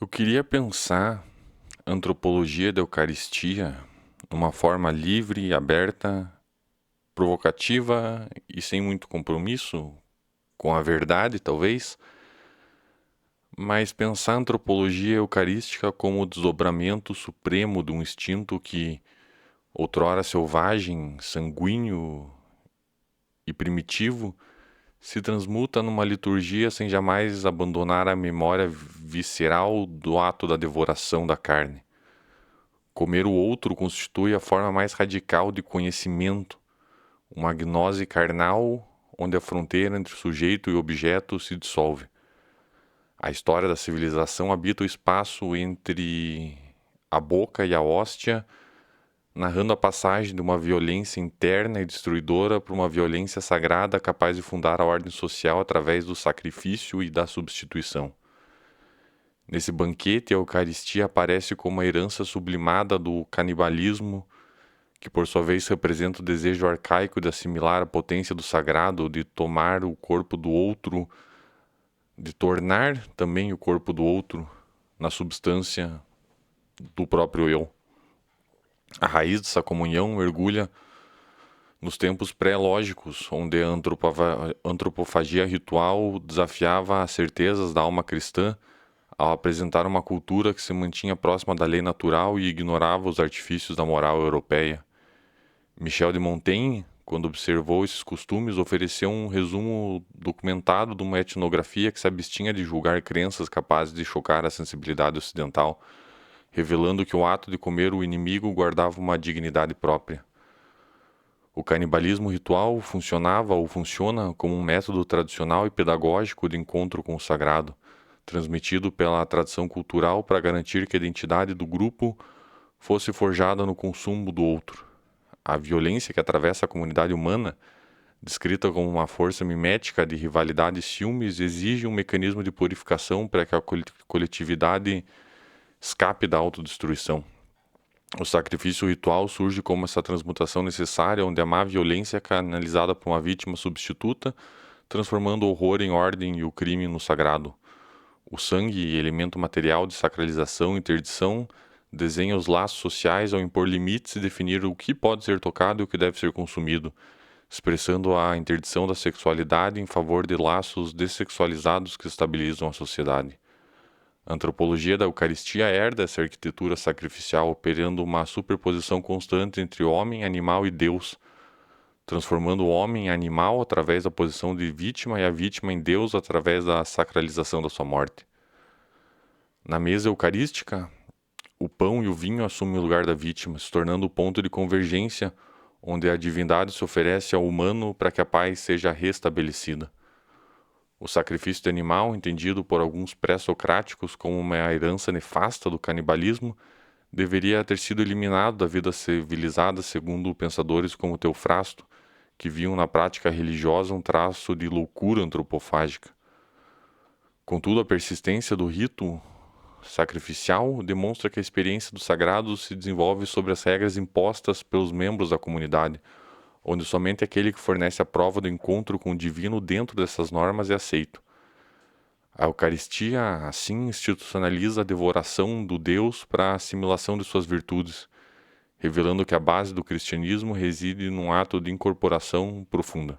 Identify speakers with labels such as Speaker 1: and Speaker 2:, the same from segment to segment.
Speaker 1: Eu queria pensar antropologia da Eucaristia numa forma livre, aberta, provocativa e sem muito compromisso com a verdade, talvez, mas pensar a antropologia eucarística como o desdobramento supremo de um instinto que, outrora selvagem, sanguíneo e primitivo, se transmuta numa liturgia sem jamais abandonar a memória visceral do ato da devoração da carne. Comer o outro constitui a forma mais radical de conhecimento, uma gnose carnal onde a fronteira entre sujeito e objeto se dissolve. A história da civilização habita o espaço entre a boca e a hóstia, narrando a passagem de uma violência interna e destruidora para uma violência sagrada capaz de fundar a ordem social através do sacrifício e da substituição. Nesse banquete, a Eucaristia aparece como a herança sublimada do canibalismo, que por sua vez representa o desejo arcaico de assimilar a potência do sagrado, de tomar o corpo do outro, de tornar também o corpo do outro na substância do próprio eu. A raiz dessa comunhão mergulha nos tempos pré-lógicos, onde a antropofagia ritual desafiava as certezas da alma cristã ao apresentar uma cultura que se mantinha próxima da lei natural e ignorava os artifícios da moral europeia. Michel de Montaigne, quando observou esses costumes, ofereceu um resumo documentado de uma etnografia que se abstinha de julgar crenças capazes de chocar a sensibilidade ocidental, revelando que o ato de comer o inimigo guardava uma dignidade própria. O canibalismo ritual funcionava ou funciona como um método tradicional e pedagógico de encontro com o sagrado, transmitido pela tradição cultural para garantir que a identidade do grupo fosse forjada no consumo do outro. A violência que atravessa a comunidade humana, descrita como uma força mimética de rivalidade e ciúmes, exige um mecanismo de purificação para que a coletividade escape da autodestruição. O sacrifício ritual surge como essa transmutação necessária, onde a má violência é canalizada por uma vítima substituta, transformando o horror em ordem e o crime no sagrado. O sangue, elemento material de sacralização e interdição, desenha os laços sociais ao impor limites e definir o que pode ser tocado e o que deve ser consumido, expressando a interdição da sexualidade em favor de laços dessexualizados que estabilizam a sociedade. A antropologia da Eucaristia herda essa arquitetura sacrificial, operando uma superposição constante entre homem, animal e Deus, transformando o homem em animal através da posição de vítima e a vítima em Deus através da sacralização da sua morte. Na mesa eucarística, o pão e o vinho assumem o lugar da vítima, se tornando o ponto de convergência onde a divindade se oferece ao humano para que a paz seja restabelecida. O sacrifício de animal, entendido por alguns pré-socráticos como uma herança nefasta do canibalismo, deveria ter sido eliminado da vida civilizada, segundo pensadores como Teofrasto, que viam na prática religiosa um traço de loucura antropofágica. Contudo, a persistência do rito sacrificial demonstra que a experiência do sagrado se desenvolve sobre as regras impostas pelos membros da comunidade, onde somente aquele que fornece a prova do encontro com o divino dentro dessas normas é aceito. A Eucaristia, assim, institucionaliza a devoração do Deus para a assimilação de suas virtudes, revelando que a base do cristianismo reside num ato de incorporação profunda.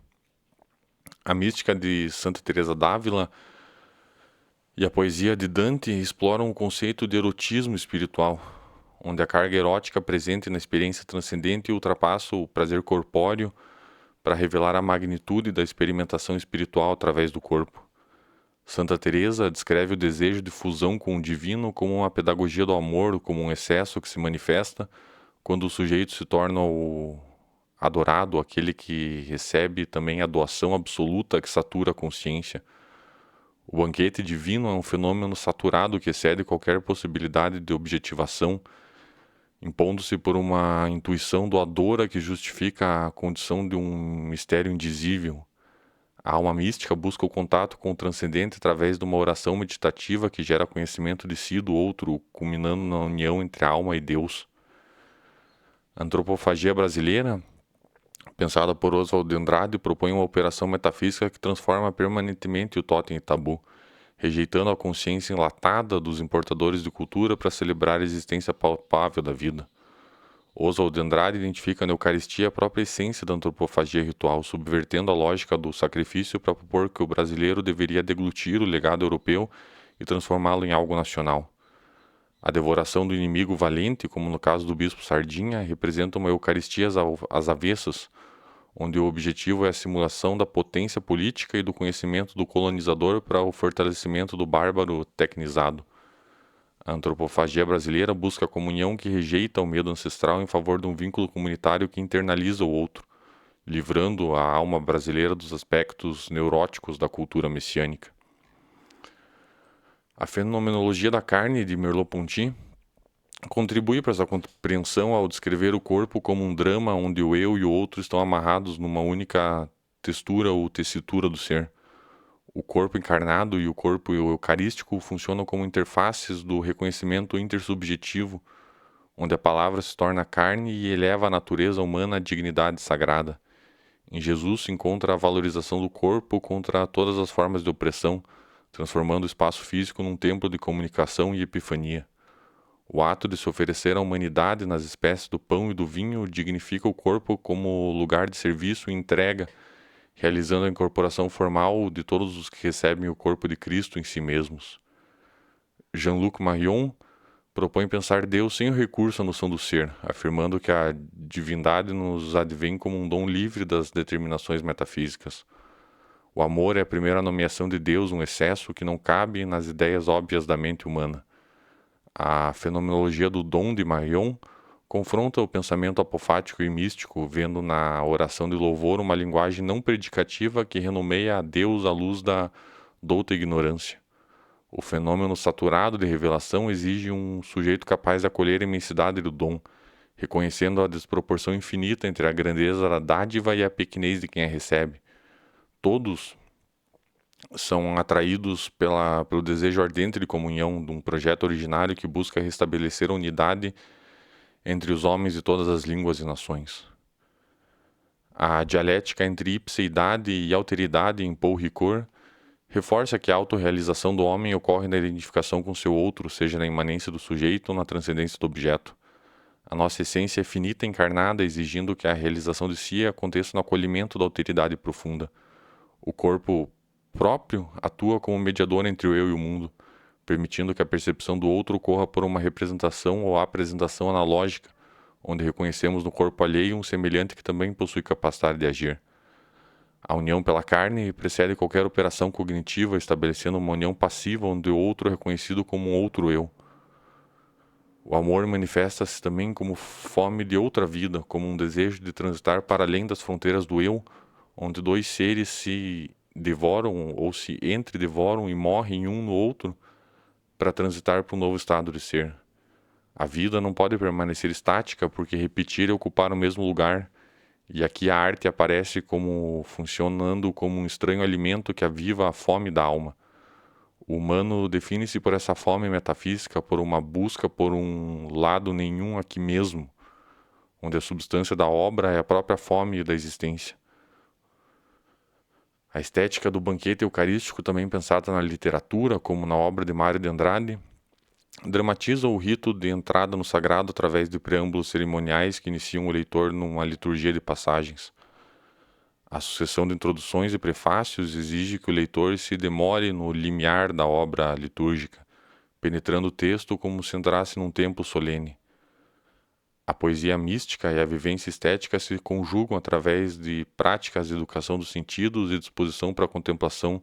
Speaker 1: A mística de Santa Teresa d'Ávila e a poesia de Dante exploram o conceito de erotismo espiritual, onde a carga erótica presente na experiência transcendente ultrapassa o prazer corpóreo para revelar a magnitude da experimentação espiritual através do corpo. Santa Teresa descreve o desejo de fusão com o divino como uma pedagogia do amor, como um excesso que se manifesta quando o sujeito se torna o adorado, aquele que recebe também a doação absoluta que satura a consciência. O banquete divino é um fenômeno saturado que excede qualquer possibilidade de objetivação, impondo-se por uma intuição doadora que justifica a condição de um mistério indizível. A alma mística busca o contato com o transcendente através de uma oração meditativa que gera conhecimento de si e do outro, culminando na união entre a alma e Deus. A antropofagia brasileira, pensada por Oswald de Andrade, propõe uma operação metafísica que transforma permanentemente o totem em tabu, rejeitando a consciência enlatada dos importadores de cultura para celebrar a existência palpável da vida. Oswald de Andrade identifica na Eucaristia a própria essência da antropofagia ritual, subvertendo a lógica do sacrifício para propor que o brasileiro deveria deglutir o legado europeu e transformá-lo em algo nacional. A devoração do inimigo valente, como no caso do bispo Sardinha, representa uma Eucaristia às avessas, onde o objetivo é a simulação da potência política e do conhecimento do colonizador para o fortalecimento do bárbaro tecnizado. A antropofagia brasileira busca a comunhão que rejeita o medo ancestral em favor de um vínculo comunitário que internaliza o outro, livrando a alma brasileira dos aspectos neuróticos da cultura messiânica. A fenomenologia da carne de Merleau-Ponty contribui para essa compreensão ao descrever o corpo como um drama onde o eu e o outro estão amarrados numa única textura ou tessitura do ser. O corpo encarnado e o corpo eucarístico funcionam como interfaces do reconhecimento intersubjetivo, onde a palavra se torna carne e eleva a natureza humana à dignidade sagrada. Em Jesus se encontra a valorização do corpo contra todas as formas de opressão, transformando o espaço físico num templo de comunicação e epifania. O ato de se oferecer à humanidade nas espécies do pão e do vinho dignifica o corpo como lugar de serviço e entrega, realizando a incorporação formal de todos os que recebem o corpo de Cristo em si mesmos. Jean-Luc Marion propõe pensar Deus sem o recurso à noção do ser, afirmando que a divindade nos advém como um dom livre das determinações metafísicas. O amor é a primeira nomeação de Deus, um excesso que não cabe nas ideias óbvias da mente humana. A fenomenologia do dom de Marion confronta o pensamento apofático e místico, vendo na oração de louvor uma linguagem não predicativa que renomeia a Deus à luz da douta ignorância. O fenômeno saturado de revelação exige um sujeito capaz de acolher a imensidade do dom, reconhecendo a desproporção infinita entre a grandeza da dádiva e a pequenez de quem a recebe. Todos são atraídos pelo desejo ardente de comunhão de um projeto originário que busca restabelecer a unidade entre os homens de todas as línguas e nações. A dialética entre ipseidade e alteridade em Paul Ricoeur reforça que a autorrealização do homem ocorre na identificação com seu outro, seja na imanência do sujeito ou na transcendência do objeto. A nossa essência é finita e encarnada, exigindo que a realização de si aconteça no acolhimento da alteridade profunda. O corpo próprio atua como mediador entre o eu e o mundo, permitindo que a percepção do outro ocorra por uma representação ou apresentação analógica, onde reconhecemos no corpo alheio um semelhante que também possui capacidade de agir. A união pela carne precede qualquer operação cognitiva, estabelecendo uma união passiva onde o outro é reconhecido como um outro eu. O amor manifesta-se também como fome de outra vida, como um desejo de transitar para além das fronteiras do eu, onde dois seres se devoram ou se entredevoram e morrem um no outro para transitar para um novo estado de ser. A vida não pode permanecer estática porque repetir é ocupar o mesmo lugar, e aqui a arte aparece como funcionando como um estranho alimento que aviva a fome da alma. O humano define-se por essa fome metafísica, por uma busca por um lado nenhum aqui mesmo, onde a substância da obra é a própria fome da existência. A estética do banquete eucarístico, também pensada na literatura, como na obra de Mário de Andrade, dramatiza o rito de entrada no sagrado através de preâmbulos cerimoniais que iniciam o leitor numa liturgia de passagens. A sucessão de introduções e prefácios exige que o leitor se demore no limiar da obra litúrgica, penetrando o texto como se entrasse num templo solene. A poesia mística e a vivência estética se conjugam através de práticas de educação dos sentidos e disposição para a contemplação,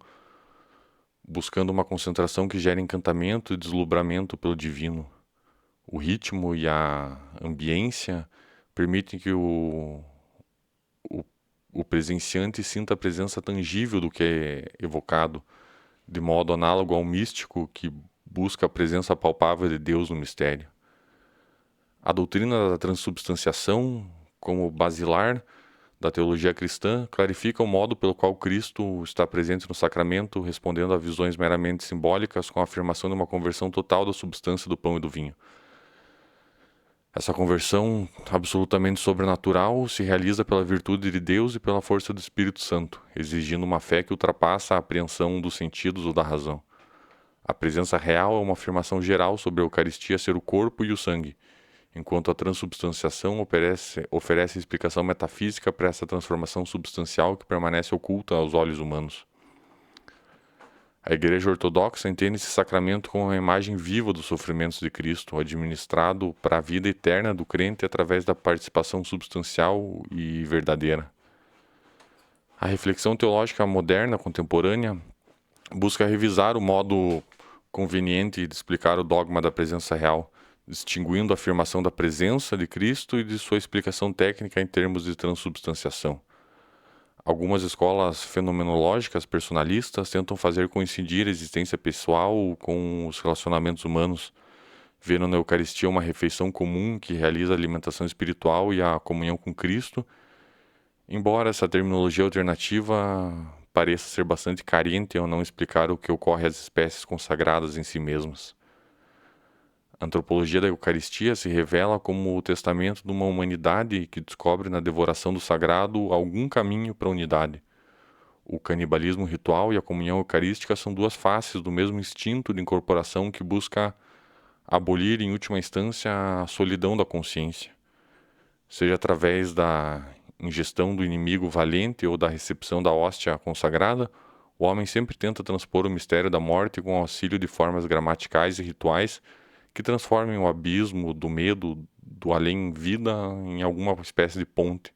Speaker 1: buscando uma concentração que gere encantamento e deslumbramento pelo divino. O ritmo e a ambiência permitem que o presenciante sinta a presença tangível do que é evocado, de modo análogo ao místico que busca a presença palpável de Deus no mistério. A doutrina da transubstanciação, como basilar da teologia cristã, clarifica o modo pelo qual Cristo está presente no sacramento, respondendo a visões meramente simbólicas com a afirmação de uma conversão total da substância do pão e do vinho. Essa conversão absolutamente sobrenatural se realiza pela virtude de Deus e pela força do Espírito Santo, exigindo uma fé que ultrapassa a apreensão dos sentidos ou da razão. A presença real é uma afirmação geral sobre a Eucaristia ser o corpo e o sangue, enquanto a transubstanciação oferece explicação metafísica para essa transformação substancial que permanece oculta aos olhos humanos. A Igreja Ortodoxa entende esse sacramento como uma imagem viva dos sofrimentos de Cristo, administrado para a vida eterna do crente através da participação substancial e verdadeira. A reflexão teológica moderna, contemporânea, busca revisar o modo conveniente de explicar o dogma da presença real, distinguindo a afirmação da presença de Cristo e de sua explicação técnica em termos de transubstanciação. Algumas escolas fenomenológicas personalistas tentam fazer coincidir a existência pessoal com os relacionamentos humanos, vendo na Eucaristia uma refeição comum que realiza a alimentação espiritual e a comunhão com Cristo, embora essa terminologia alternativa pareça ser bastante carente ao não explicar o que ocorre às espécies consagradas em si mesmas. A antropologia da Eucaristia se revela como o testamento de uma humanidade que descobre na devoração do sagrado algum caminho para a unidade. O canibalismo ritual e a comunhão eucarística são duas faces do mesmo instinto de incorporação que busca abolir, em última instância, a solidão da consciência. Seja através da ingestão do inimigo valente ou da recepção da hóstia consagrada, o homem sempre tenta transpor o mistério da morte com o auxílio de formas gramaticais e rituais que transformem o abismo do medo do além-vida em alguma espécie de ponte.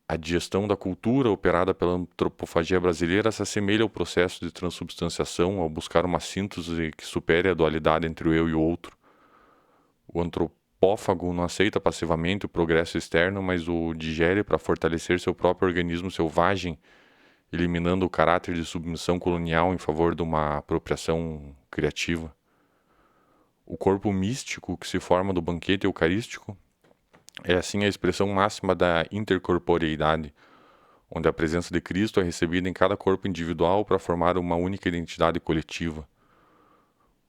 Speaker 1: A digestão da cultura operada pela antropofagia brasileira se assemelha ao processo de transubstanciação ao buscar uma síntese que supere a dualidade entre o eu e o outro. O antropófago não aceita passivamente o progresso externo, mas o digere para fortalecer seu próprio organismo selvagem, eliminando o caráter de submissão colonial em favor de uma apropriação criativa. O corpo místico que se forma do banquete eucarístico é assim a expressão máxima da intercorporeidade, onde a presença de Cristo é recebida em cada corpo individual para formar uma única identidade coletiva.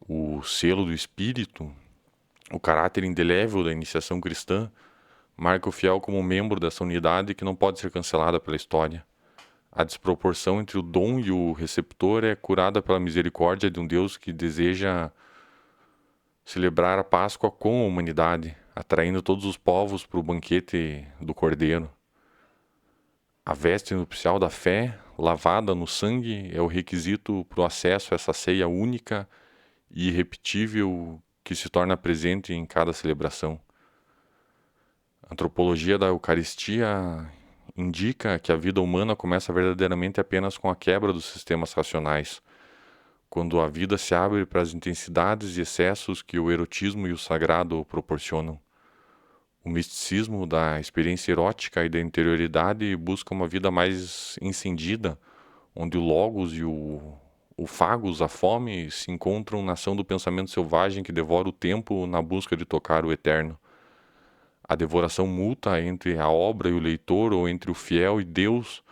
Speaker 1: O selo do Espírito, o caráter indelével da iniciação cristã, marca o fiel como membro dessa unidade que não pode ser cancelada pela história. A desproporção entre o dom e o receptor é curada pela misericórdia de um Deus que deseja celebrar a Páscoa com a humanidade, atraindo todos os povos para o banquete do Cordeiro. A veste nupcial da fé, lavada no sangue, é o requisito para o acesso a essa ceia única e irrepetível que se torna presente em cada celebração. A antropologia da Eucaristia indica que a vida humana começa verdadeiramente apenas com a quebra dos sistemas racionais, quando a vida se abre para as intensidades e excessos que o erotismo e o sagrado proporcionam. O misticismo da experiência erótica e da interioridade busca uma vida mais incendida, onde o logos e o phagos, a fome, se encontram na ação do pensamento selvagem que devora o tempo na busca de tocar o eterno. A devoração mútua entre a obra e o leitor, ou entre o fiel e Deus,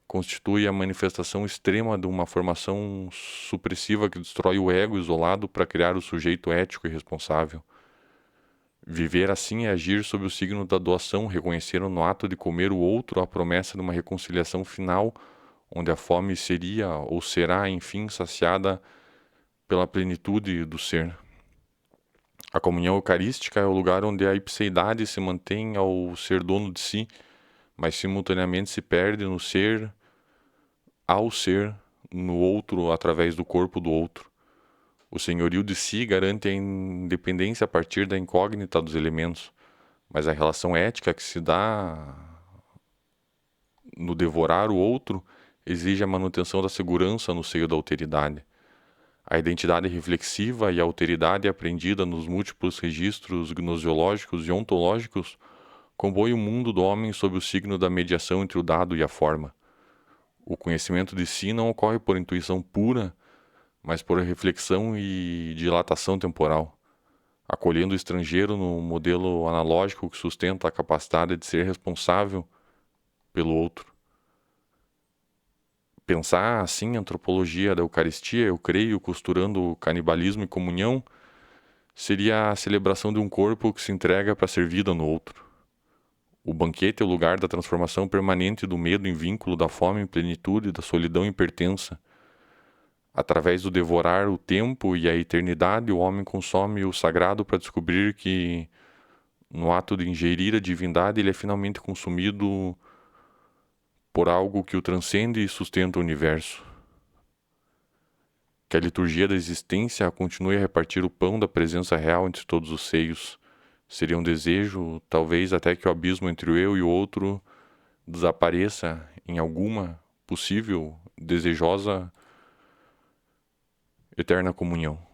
Speaker 1: constitui a manifestação extrema de uma formação supressiva que destrói o ego isolado para criar o sujeito ético e responsável. Viver assim é agir sob o signo da doação, reconhecendo no ato de comer o outro a promessa de uma reconciliação final, onde a fome seria ou será, enfim, saciada pela plenitude do ser. A comunhão eucarística é o lugar onde a ipseidade se mantém ao ser dono de si, mas simultaneamente se perde no ser, ao ser, no outro, através do corpo do outro. O senhorio de si garante a independência a partir da incógnita dos elementos, mas a relação ética que se dá no devorar o outro exige a manutenção da segurança no seio da alteridade. A identidade reflexiva e a alteridade aprendida nos múltiplos registros gnosiológicos e ontológicos compõem o mundo do homem sob o signo da mediação entre o dado e a forma. O conhecimento de si não ocorre por intuição pura, mas por reflexão e dilatação temporal, acolhendo o estrangeiro no modelo analógico que sustenta a capacidade de ser responsável pelo outro. Pensar assim a antropologia da Eucaristia, eu creio, costurando canibalismo e comunhão, seria a celebração de um corpo que se entrega para ser vida no outro. O banquete é o lugar da transformação permanente do medo em vínculo, da fome em plenitude, da solidão em pertença. Através do devorar o tempo e a eternidade, o homem consome o sagrado para descobrir que, no ato de ingerir a divindade, ele é finalmente consumido por algo que o transcende e sustenta o universo. Que a liturgia da existência continue a repartir o pão da presença real entre todos os seios. Seria um desejo, talvez até que o abismo entre o eu e o outro desapareça em alguma possível, desejosa, eterna comunhão.